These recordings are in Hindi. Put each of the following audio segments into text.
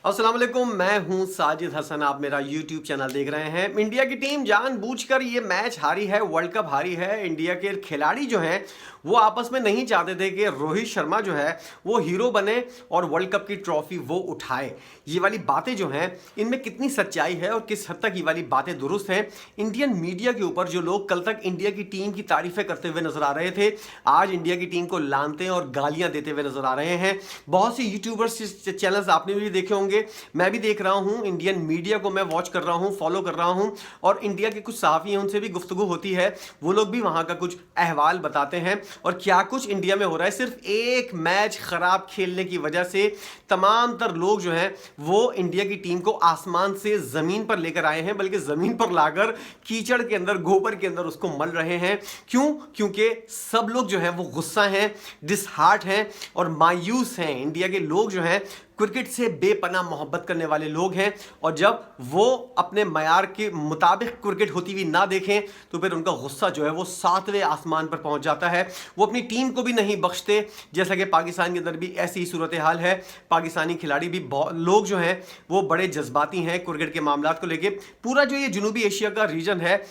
अस्सलाम वालेकुम, मैं हूं साजिद हसन। आप मेरा यूट्यूब चैनल देख रहे हैं। इंडिया की टीम जानबूझकर ये मैच हारी है, वर्ल्ड कप हारी है। इंडिया के खिलाड़ी जो हैं वो आपस में नहीं चाहते थे कि रोहित शर्मा जो है वो हीरो बने और वर्ल्ड कप की ट्रॉफी वो उठाए। ये वाली बातें जो हैं इनमें कितनी सच्चाई है और किस हद तक ये वाली बातें दुरुस्त हैं। इंडियन मीडिया के ऊपर जो लोग कल तक इंडिया की टीम की तारीफें करते हुए नजर आ रहे थे, आज इंडिया की टीम को लानते और गालियां देते हुए नजर आ रहे हैं। बहुत सी यूट्यूबर्स चैनल्स आपने भी देखे होंगे, मैं भी देख रहा हूं। इंडियन मीडिया को मैं वॉच कर रहा हूं, फॉलो कर रहा हूं और इंडिया के कुछ सहाफ़ी हैं उनसे भी गुफ्तगू होती है। वो लोग भी वहां का कुछ अहवाल बताते हैं और क्या कुछ इंडिया में हो रहा है। सिर्फ एक मैच खराब खेलने की वजह से तमाम तर लोग जो हैं वो इंडिया की टीम को आसमान से जमीन पर लेकर आए हैं, बल्कि जमीन पर लाकर कीचड़ के अंदर, गोबर के अंदर उसको मल रहे हैं। क्यों? क्योंकि सब लोग जो हैं वो गुस्सा हैं, डिसहार्ट हैं और मायूस हैं। इंडिया के लोग जो हैं क्रिकेट से बेपनाह मोहब्बत करने वाले लोग हैं और जब वो अपने मयार के मुताबिक क्रिकेट होती हुई ना देखें तो फिर उनका गुस्सा जो है वो 7वें आसमान पर पहुंच जाता है। वो अपनी टीम को भी नहीं बख्शते, जैसा कि पाकिस्तान के अंदर भी ऐसी ही सूरत हाल है। पाकिस्तानी खिलाड़ी भी लोग जो हैं वो बड़े जज्बाती हैं क्रिकेट के मामलात को लेकर। पूरा जो ये जनूबी एशिया का रीजन है,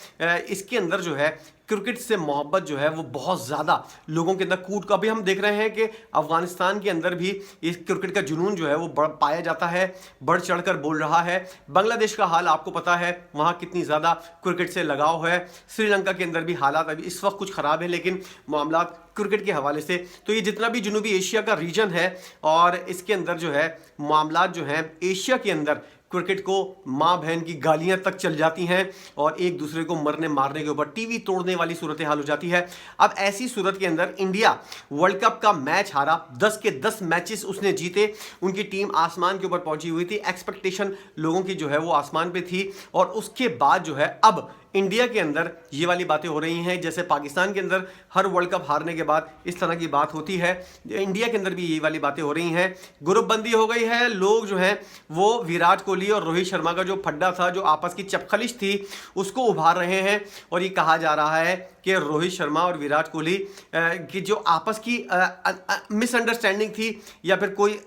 इसके अंदर जो है क्रिकेट से मोहब्बत जो है वो बहुत ज़्यादा लोगों के अंदर कूट का भी हम देख रहे हैं कि अफगानिस्तान के अंदर भी इस क्रिकेट का जुनून जो है वो पाया जाता है, बढ़ चढ़कर बोल रहा है। बांग्लादेश का हाल आपको पता है, वहाँ कितनी ज़्यादा क्रिकेट से लगाव है। श्रीलंका के अंदर भी हालात अभी इस वक्त कुछ ख़राब है, लेकिन मामला क्रिकेट के हवाले से तो ये जितना भी जनूबी एशिया का रीजन है और इसके अंदर जो है मामला जो हैं एशिया के अंदर क्रिकेट को माँ बहन की गालियां तक चल जाती हैं और एक दूसरे को मरने मारने के ऊपर टीवी तोड़ने वाली सूरत हाल हो जाती है। अब ऐसी सूरत के अंदर इंडिया वर्ल्ड कप का मैच हारा, 10 के 10 मैचेस उसने जीते, उनकी टीम आसमान के ऊपर पहुंची हुई थी। एक्सपेक्टेशन लोगों की जो है वो आसमान पे थी और उसके बाद जो है अब इंडिया के अंदर ये वाली बातें हो रही हैं। जैसे पाकिस्तान के अंदर हर वर्ल्ड कप हारने के बाद इस तरह की बात होती है, इंडिया के अंदर भी ये वाली बातें हो रही हैं। ग्रुपबंदी हो गई है, लोग जो हैं वो विराट कोहली और रोहित शर्मा का जो फड्डा था, जो आपस की चपखलिश थी, उसको उभार रहे हैं और ये कहा जा रहा है कि रोहित शर्मा और विराट कोहली की जो आपस की मिसअंडरस्टैंडिंग थी या फिर कोई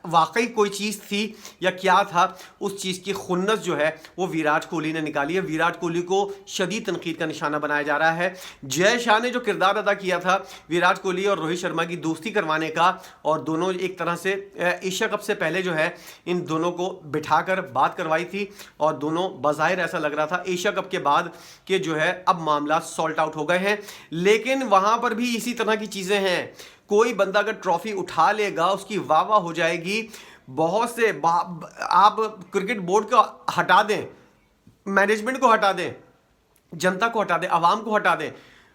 वाकई कोई चीज़ थी या क्या था, उस चीज़ की खुन्नस जो है वो विराट कोहली ने निकाली है। विराट कोहली को शदीद तनकीद का निशाना बनाया जा रहा है। जय शाह ने जो किरदार अदा किया था विराट कोहली और रोहित शर्मा की दोस्ती करवाने का, और दोनों एक तरह से एशिया कप से पहले जो है इन दोनों को बिठाकर बात करवाई थी और दोनों बज़ाहिर ऐसा लग रहा था एशिया कप के बाद कि जो है अब मामला सॉल्ट आउट हो गए हैं। लेकिन वहां पर भी इसी तरह की चीजें हैं। कोई बंदा अगर ट्रॉफी उठा लेगा उसकी वाह वाह हो जाएगी। बहुत से आप क्रिकेट बोर्ड को हटा दें, मैनेजमेंट को हटा दें, जनता को हटा दें, आवाम को हटा दें,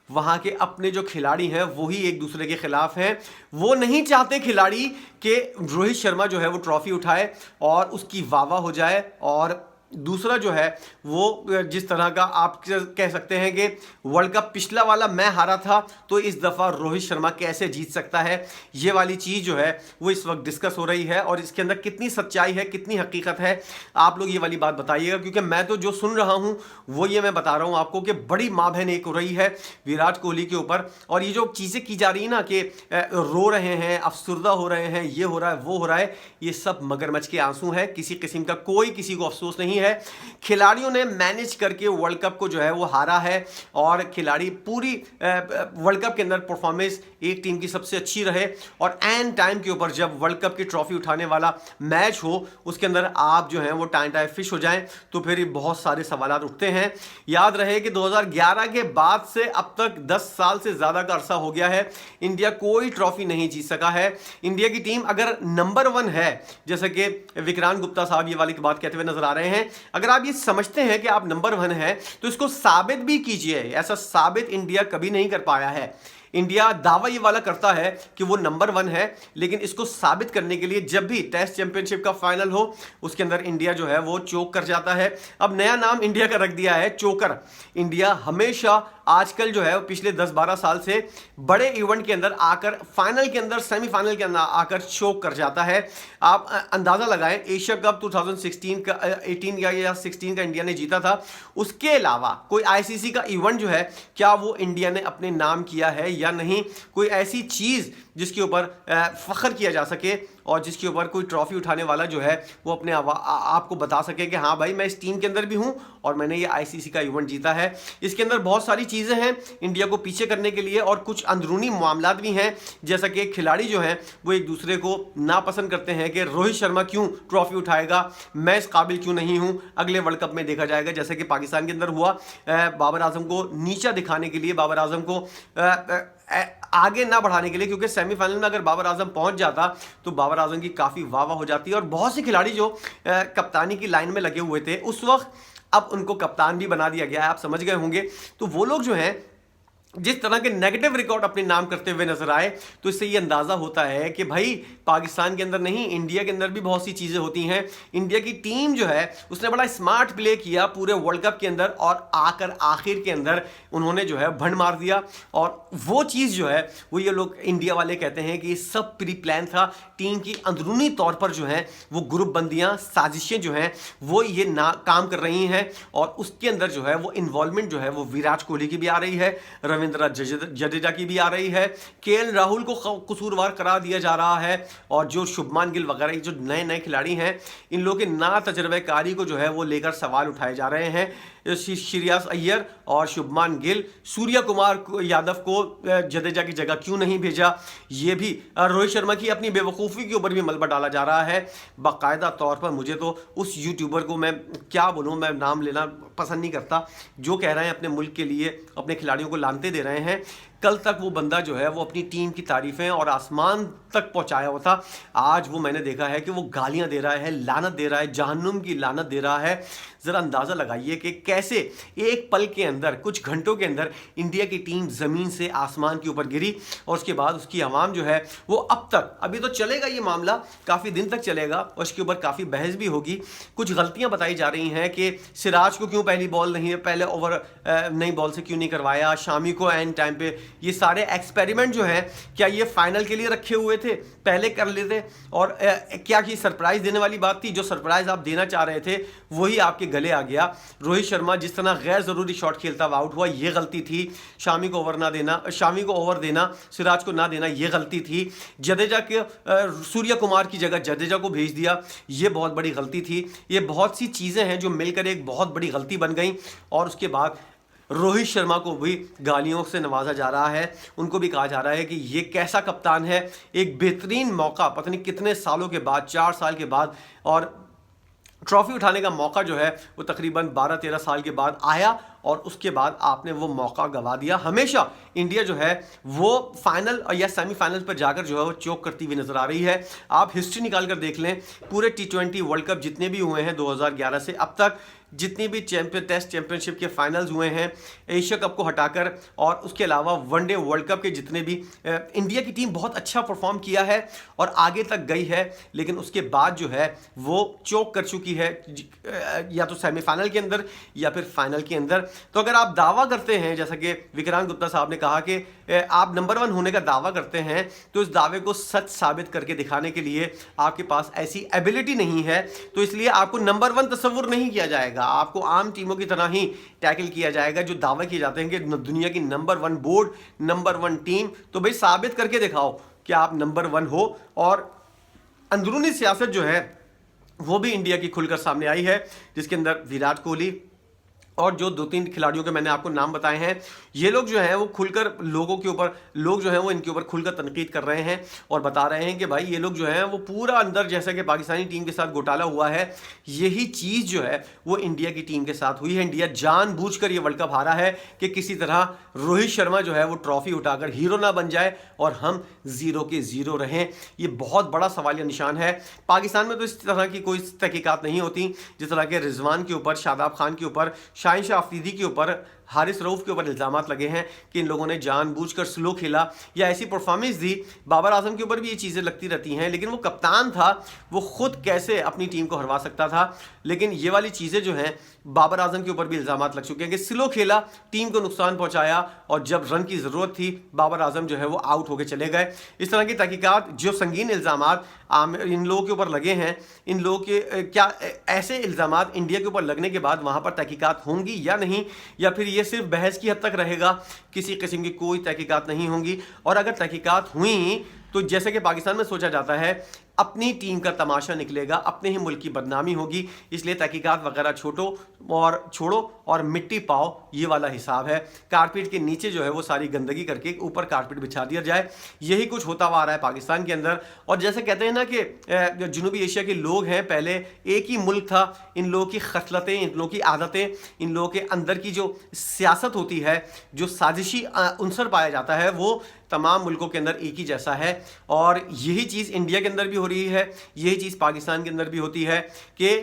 वहां के अपने जो खिलाड़ी हैं वही एक दूसरे के खिलाफ हैं। वो नहीं चाहते खिलाड़ी कि रोहित शर्मा जो है वो ट्रॉफी उठाए और उसकी वाह वाह हो जाए। और दूसरा जो है वो जिस तरह का आप कह सकते हैं कि वर्ल्ड कप पिछला वाला मैं हारा था तो इस दफ़ा रोहित शर्मा कैसे जीत सकता है, ये वाली चीज़ जो है वो इस वक्त डिस्कस हो रही है। और इसके अंदर कितनी सच्चाई है, कितनी हकीकत है, आप लोग ये वाली बात बताइएगा, क्योंकि मैं तो जो सुन रहा हूँ वो ये मैं बता रहा हूँ आपको कि बड़ी माँ बहन एक हो रही है विराट कोहली के ऊपर। और ये जो चीज़ें की जा रही है ना कि रो रहे हैं, अफसुर्दा हो रहे हैं, ये हो रहा है, वो हो रहा है, ये सब मगरमच्छ के आंसू हैं। किसी किस्म का कोई किसी को अफसोस नहीं है। खिलाड़ियों ने मैनेज करके वर्ल्ड कप को जो है वो हारा है और खिलाड़ी पूरी वर्ल्ड कप के अंदर परफॉर्मेंस एक टीम की सबसे अच्छी रहे और एंड टाइम के ऊपर जब वर्ल्ड कप की ट्रॉफी उठाने वाला मैच हो उसके अंदर आप जो है वो टाइम फिश हो जाएं तो फिर बहुत सारे सवाल उठते हैं। याद रहे कि 2011 के बाद से अब तक 10 साल से ज्यादा का अरसा हो गया है, इंडिया कोई ट्रॉफी नहीं जीत सका है। इंडिया की टीम अगर नंबर 1 है, जैसे कि विक्रांत गुप्ता साहब ये वाली बात कहते हुए नजर आ रहे हैं, अगर आप ये समझते हैं कि आप नंबर 1 हैं तो इसको साबित भी कीजिए। ऐसा साबित इंडिया कभी नहीं कर पाया है। इंडिया दावा ये वाला करता है कि वो नंबर 1 है, लेकिन इसको साबित करने के लिए जब भी टेस्ट चैंपियनशिप का फाइनल हो उसके अंदर इंडिया जो है वो चोक कर जाता है। अब नया नाम इंडिया का रख दिया है चोकर। इंडिया हमेशा आजकल जो है पिछले 10-12 साल से बड़े इवेंट के अंदर आकर फाइनल के अंदर, सेमीफाइनल के अंदर आकर चोक कर जाता है। आप अंदाजा लगाएं, एशिया कप 2016 का 18 का या 16 का इंडिया ने जीता था, उसके अलावा कोई आईसीसी का इवेंट जो है क्या वो इंडिया ने अपने नाम किया है या नहीं, कोई ऐसी चीज जिसके ऊपर फख्र किया जा सके और जिसके ऊपर कोई ट्रॉफी उठाने वाला जो है वो अपने आप को बता सके कि हाँ भाई मैं इस टीम के अंदर भी हूँ और मैंने ये आईसीसी का इवेंट जीता है। इसके अंदर बहुत सारी चीज़ें हैं इंडिया को पीछे करने के लिए और कुछ अंदरूनी मामलात भी हैं, जैसा कि खिलाड़ी जो हैं वो एक दूसरे को नापसंद करते हैं कि रोहित शर्मा क्यों ट्रॉफी उठाएगा, मैं इस काबिल क्यों नहीं हूं, अगले वर्ल्ड कप में देखा जाएगा। जैसे कि पाकिस्तान के अंदर हुआ, बाबर आजम को नीचा दिखाने के लिए, बाबर आजम को आगे ना बढ़ाने के लिए, क्योंकि सेमीफाइनल में अगर बाबर आजम पहुंच जाता तो बाबर आजम की काफ़ी वाह वाह हो जाती। और बहुत से खिलाड़ी जो कप्तानी की लाइन में लगे हुए थे उस वक्त, अब उनको कप्तान भी बना दिया गया है, आप समझ गए होंगे। तो वो लोग जो हैं जिस तरह के नेगेटिव रिकॉर्ड अपने नाम करते हुए नजर आए, तो इससे ये अंदाजा होता है कि भाई पाकिस्तान के अंदर नहीं, इंडिया के अंदर भी बहुत सी चीजें होती हैं। इंडिया की टीम जो है उसने बड़ा स्मार्ट प्ले किया पूरे वर्ल्ड कप के अंदर, और आकर आखिर के अंदर उन्होंने जो है भंड मार दिया। और वो चीज जो है वो ये लोग इंडिया वाले कहते हैं कि ये सब प्री प्लान था। टीम की अंदरूनी तौर पर जो है वो ग्रुप बंदियां, साजिशें जो हैं वो ये ना काम कर रही हैं, और उसके अंदर जो है वो इन्वॉल्वमेंट जो है वो विराट कोहली की भी आ रही है, रविंद्र जडेजा की भी आ रही है, केएल राहुल को कसूरवार करार दिया जा रहा है, और जो शुभमान गिल वगैरह जो नए नए खिलाड़ी हैं इन लोगों के ना तजर्बेकारी को जो है वो लेकर सवाल उठाए जा रहे हैं। श्रेयस अय्यर और शुभमान गिल, सूर्य कुमार यादव को जडेजा की जगह क्यों नहीं भेजा, ये भी रोहित शर्मा की अपनी बेवकूफ़ी के ऊपर भी मलबा डाला जा रहा है बाकायदा तौर पर। मुझे तो उस यूट्यूबर को मैं क्या बोलूँ, मैं नाम लेना पसंद नहीं करता, जो कह रहे हैं अपने मुल्क के लिए अपने खिलाड़ियों को लानते दे रहे हैं। कल तक वो बंदा जो है वो अपनी टीम की तारीफें और आसमान तक पहुंचाया हुआ था, आज वो मैंने देखा है कि वो गालियां दे रहा है, लानत दे रहा है, जहन्नुम की लानत दे रहा है। ज़रा अंदाज़ा लगाइए कि कैसे एक पल के अंदर, कुछ घंटों के अंदर इंडिया की टीम ज़मीन से आसमान के ऊपर गिरी, और उसके बाद उसकी आवाम जो है वो अब तक, अभी तो चलेगा ये मामला, काफ़ी दिन तक चलेगा और इसके ऊपर काफ़ी बहस भी होगी। कुछ गलतियां बताई जा रही हैं कि सिराज को क्यों पहली बॉल नहीं, पहले ओवर नई बॉल से क्यों नहीं करवाया, शामी को एंड टाइम पे, ये सारे एक्सपेरिमेंट जो हैं क्या ये फाइनल के लिए रखे हुए थे, पहले कर लेते, और क्या की सरप्राइज देने वाली बात थी, जो सरप्राइज आप देना चाह रहे थे वही आपके गले आ गया। रोहित शर्मा जिस तरह गैर जरूरी शॉट खेलता हुआ आउट हुआ, ये गलती थी। शामी को ओवर ना देना, शामी को ओवर देना, सिराज को ना देना, ये गलती थी। जडेजा के सूर्य कुमार की जगह जडेजा को भेज दिया, ये बहुत बड़ी गलती थी। ये बहुत सी चीजें हैं जो मिलकर एक बहुत बड़ी गलती बन गई। और उसके बाद रोहित शर्मा को भी गालियों से नवाजा जा रहा है, उनको भी कहा जा रहा है कि ये कैसा कप्तान है। एक बेहतरीन मौका पता नहीं कितने सालों के बाद, 4 साल के बाद, और ट्रॉफी उठाने का मौका जो है वो तकरीबन 12-13 साल के बाद आया, और उसके बाद आपने वो मौका गंवा दिया। हमेशा इंडिया जो है वो फाइनल या सेमीफाइनल पर जाकर जो है वो चोक करती हुई नजर आ रही है। आप हिस्ट्री निकाल कर देख लें, पूरे T20 वर्ल्ड कप जितने भी हुए हैं 2011 से अब तक, जितनी भी टेस्ट चैंपियनशिप के फाइनल्स हुए हैं एशिया कप को हटाकर, और उसके अलावा वनडे वर्ल्ड कप के जितने भी, इंडिया की टीम बहुत अच्छा परफॉर्म किया है और आगे तक गई है, लेकिन उसके बाद जो है वो चोक कर चुकी है, या तो सेमीफाइनल के अंदर या फिर फाइनल के अंदर। तो अगर आप दावा करते हैं, जैसा कि विक्रांत गुप्ता साहब ने कहा कि आप नंबर 1 होने का दावा करते हैं, तो इस दावे को सच साबित करके दिखाने के लिए आपके पास ऐसी एबिलिटी नहीं है, तो इसलिए आपको नंबर 1 तस्वुर नहीं किया जाएगा, आपको आम टीमों की तरह ही टैकल किया जाएगा जो दावे किए जाते हैं कि दुनिया की नंबर 1 बोर्ड, नंबर 1 टीम। तो भाई साबित करके दिखाओ कि आप नंबर 1 हो। और अंदरूनी सियासत जो है वो भी इंडिया की खुलकर सामने आई है, जिसके अंदर विराट कोहली और जो 2-3 खिलाड़ियों के मैंने आपको नाम बताए हैं, ये लोग जो हैं वो खुलकर लोगों के ऊपर, लोग जो हैं वो इनके ऊपर खुलकर तनकीद कर रहे हैं और बता रहे हैं कि भाई ये लोग जो हैं वो पूरा अंदर, जैसा कि पाकिस्तानी टीम के साथ घोटाला हुआ है, यही चीज़ जो है वो इंडिया की टीम के साथ हुई है। इंडिया जानबूझकर ये वर्ल्ड कप हारा है कि किसी तरह रोहित शर्मा जो है वो ट्रॉफी उठाकर हीरो ना बन जाए और हम 0 के 0 रहें। ये बहुत बड़ा सवालिया निशान है। पाकिस्तान में तो इस तरह की कोई तहकीकात नहीं होती, जिस तरह के रिजवान के ऊपर, शादाब खान के ऊपर, शाहिन शाह अफरीदी के ऊपर, हारिस रऊफ के ऊपर इल्ज़ामात लगे हैं कि इन लोगों ने जानबूझकर स्लो खेला या ऐसी परफॉर्मेंस दी। बाबर आजम के ऊपर भी ये चीज़ें लगती रहती हैं, लेकिन वो कप्तान था, वो खुद कैसे अपनी टीम को हरवा सकता था। लेकिन ये वाली चीज़ें जो हैं बाबर आजम के ऊपर भी इल्ज़ामात लग चुके हैं कि स्लो खेला, टीम को नुकसान पहुंचाया, और जब रन की ज़रूरत थी बाबर आजम जो है वो आउट होकर चले गए। इस तरह की तहकीकात, जो संगीन इल्ज़ामात इन लोगों के ऊपर लगे हैं, इन लोगों के क्या ऐसे इल्ज़ामात इंडिया के ऊपर लगने के बाद वहाँ पर तहकीकात होंगी या नहीं, या फिर ये सिर्फ बहस की हद तक रहेगा, किसी किस्म की कोई तहकीकात नहीं होंगी। और अगर तहकीकात हुई तो जैसे कि पाकिस्तान में सोचा जाता है अपनी टीम का तमाशा निकलेगा, अपने ही मुल्क की बदनामी होगी। इसलिए तहकीकात वगैरह छोड़ो और मिट्टी पाओ, ये वाला हिसाब है। कारपेट के नीचे जो है वो सारी गंदगी करके ऊपर कारपेट बिछा दिया जाए, यही कुछ होता हुआ आ रहा है पाकिस्तान के अंदर। और जैसे कहते हैं ना कि जनूबी एशिया के लोग हैं, पहले एक ही मुल्क था, इन लोगों की खसलतें, इन लोगों की आदतें, इन लोगों के अंदर की जो सियासत होती है, जो साजिशी अंसर पाया जाता है, वो तमाम मुल्कों के अंदर एक ही जैसा है। और यही चीज़ इंडिया के अंदर भी हो रही है, यही चीज़ पाकिस्तान के अंदर भी होती है कि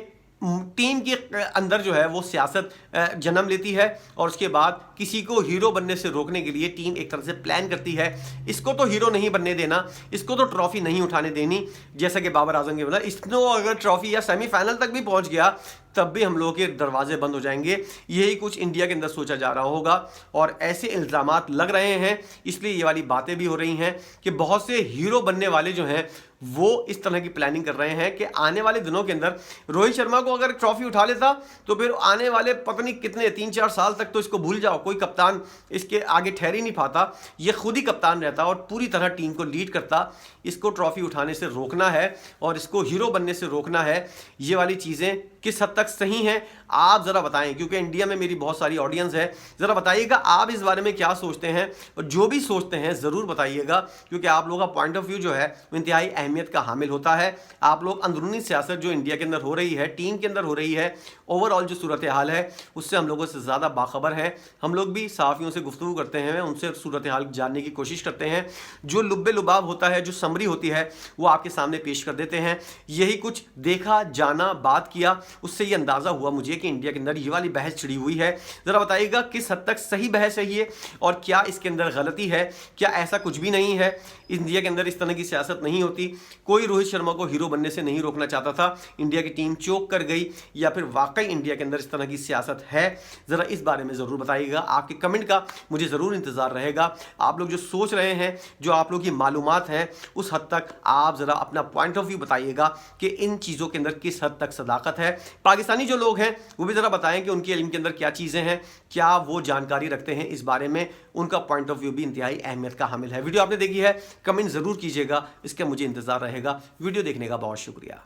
टीम के अंदर जो है वो सियासत जन्म लेती है और उसके बाद किसी को हीरो बनने से रोकने के लिए टीम एक तरह से प्लान करती है, इसको तो हीरो नहीं बनने देना, इसको तो ट्रॉफी नहीं उठाने देनी। जैसा कि बाबर आजम के बोला, इसको अगर ट्रॉफी या सेमीफाइनल तक भी पहुंच गया तब भी हम लोगों के दरवाजे बंद हो जाएंगे। यही कुछ इंडिया के अंदर सोचा जा रहा होगा और ऐसे इल्ज़ामात लग रहे हैं, इसलिए ये वाली बातें भी हो रही हैं कि बहुत से हीरो बनने वाले जो हैं वो इस तरह की प्लानिंग कर रहे हैं कि आने वाले दिनों के अंदर रोहित शर्मा को अगर ट्रॉफी उठा लेता तो फिर आने वाले पता नहीं कितने 3-4 साल तक तो इसको भूल जाओ, कोई कप्तान इसके आगे ठहर ही नहीं पाता, ये खुद ही कप्तान रहता और पूरी तरह टीम को लीड करता। इसको ट्रॉफी उठाने से रोकना है और इसको हीरो बनने से रोकना है। ये वाली चीज़ें किस हद तक सही हैं आप ज़रा बताएं, क्योंकि इंडिया में मेरी बहुत सारी ऑडियंस है। ज़रा बताइएगा आप इस बारे में क्या सोचते हैं, और जो भी सोचते हैं ज़रूर बताइएगा, क्योंकि आप लोगों का पॉइंट ऑफ व्यू जो है वो इंतहाई अहमियत का हामिल होता है। आप लोग अंदरूनी सियासत जो इंडिया के अंदर हो रही है, टीम के अंदर हो रही है, ओवरऑल जो सूरत हाल है उससे हम लोगों से ज़्यादा बाखबर हैं। हम लोग भी सहाफ़ियों से गुफ्तगू करते हैं, उनसे सूरत हाल जानने की कोशिश करते हैं, जो लुब्बे लुबाब होता है, जो समरी होती है वो आपके सामने पेश कर देते हैं। यही कुछ देखा, जाना, बात किया, उससे ये अंदाज़ा हुआ मुझे कि इंडिया के अंदर ये वाली बहस छिड़ी हुई है। ज़रा बताइएगा किस हद तक सही बहस है ये, और क्या इसके अंदर गलती है, क्या ऐसा कुछ भी नहीं है, इंडिया के अंदर इस तरह की सियासत नहीं होती। कोई रोहित शर्मा को हीरो बनने से नहीं रोकना चाहता था, इंडिया की टीम चौक कर गई, या फिर वाकई इंडिया के अंदर इस तरह की सियासत है। ज़रा इस बारे में ज़रूर बताइएगा, आपके कमेंट का मुझे ज़रूर इंतज़ार रहेगा। आप लोग जो सोच रहे हैं, जो आप लोग की मालूमात हैं, उस हद तक आप ज़रा अपना पॉइंट ऑफ व्यू बताइएगा कि इन चीज़ों के अंदर किस हद तक सदाकत है। पाकिस्तानी जो लोग हैं वो भी ज़रा बताएं कि उनके इल्म के अंदर क्या चीज़ें हैं, क्या वो जानकारी रखते हैं इस बारे में, उनका पॉइंट ऑफ व्यू भी इंतहाई अहमियत का हामिल है। वीडियो आपने देखी है, कमेंट ज़रूर कीजिएगा, इसका मुझे इंतज़ार रहेगा। वीडियो देखने का बहुत शुक्रिया।